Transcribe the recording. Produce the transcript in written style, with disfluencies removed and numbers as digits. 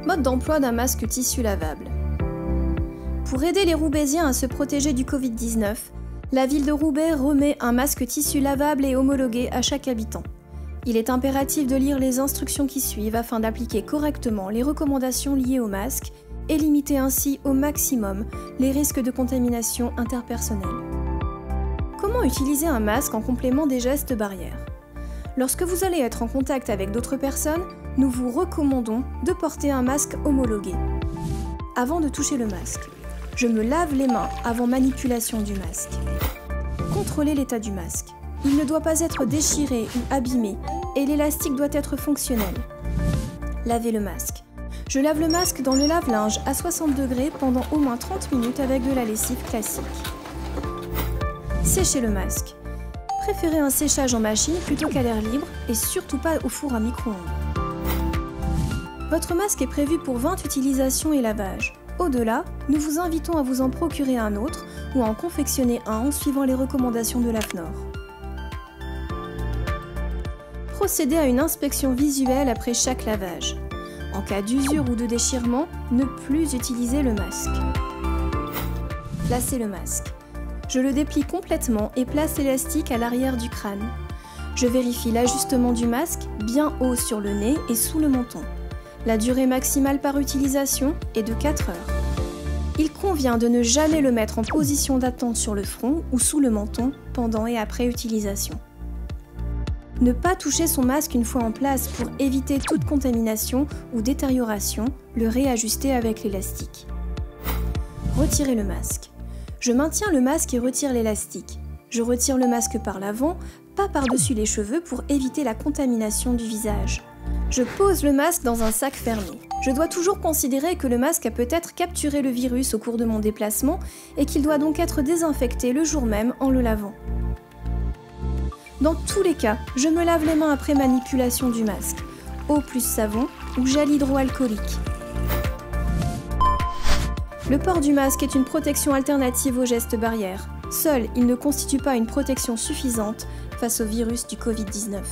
Mode d'emploi d'un masque tissu lavable. Pour aider les Roubaisiens à se protéger du Covid-19, la ville de Roubaix remet un masque tissu lavable et homologué à chaque habitant. Il est impératif de lire les instructions qui suivent afin d'appliquer correctement les recommandations liées au masque et limiter ainsi au maximum les risques de contamination interpersonnelle. Comment utiliser un masque en complément des gestes barrières ? Lorsque vous allez être en contact avec d'autres personnes, nous vous recommandons de porter un masque homologué. Avant de toucher le masque, je me lave les mains avant manipulation du masque. Contrôlez l'état du masque. Il ne doit pas être déchiré ou abîmé et l'élastique doit être fonctionnel. Lavez le masque. Je lave le masque dans le lave-linge à 60 degrés pendant au moins 30 minutes avec de la lessive classique. Séchez le masque. Préférez un séchage en machine plutôt qu'à l'air libre et surtout pas au four à micro-ondes. Votre masque est prévu pour 20 utilisations et lavage. Au-delà, nous vous invitons à vous en procurer un autre ou à en confectionner un en suivant les recommandations de l'AFNOR. Procédez à une inspection visuelle après chaque lavage. En cas d'usure ou de déchirement, ne plus utiliser le masque. Placez le masque. Je le déplie complètement et place l'élastique à l'arrière du crâne. Je vérifie l'ajustement du masque bien haut sur le nez et sous le menton. La durée maximale par utilisation est de 4 heures. Il convient de ne jamais le mettre en position d'attente sur le front ou sous le menton pendant et après utilisation. Ne pas toucher son masque une fois en place pour éviter toute contamination ou détérioration, le réajuster avec l'élastique. Retirez le masque. Je maintiens le masque et retire l'élastique. Je retire le masque par l'avant, pas par-dessus les cheveux pour éviter la contamination du visage. Je pose le masque dans un sac fermé. Je dois toujours considérer que le masque a peut-être capturé le virus au cours de mon déplacement et qu'il doit donc être désinfecté le jour même en le lavant. Dans tous les cas, je me lave les mains après manipulation du masque. Eau plus savon ou gel hydroalcoolique. Le port du masque est une protection alternative aux gestes barrières. Seul, il ne constitue pas une protection suffisante face au virus du Covid-19.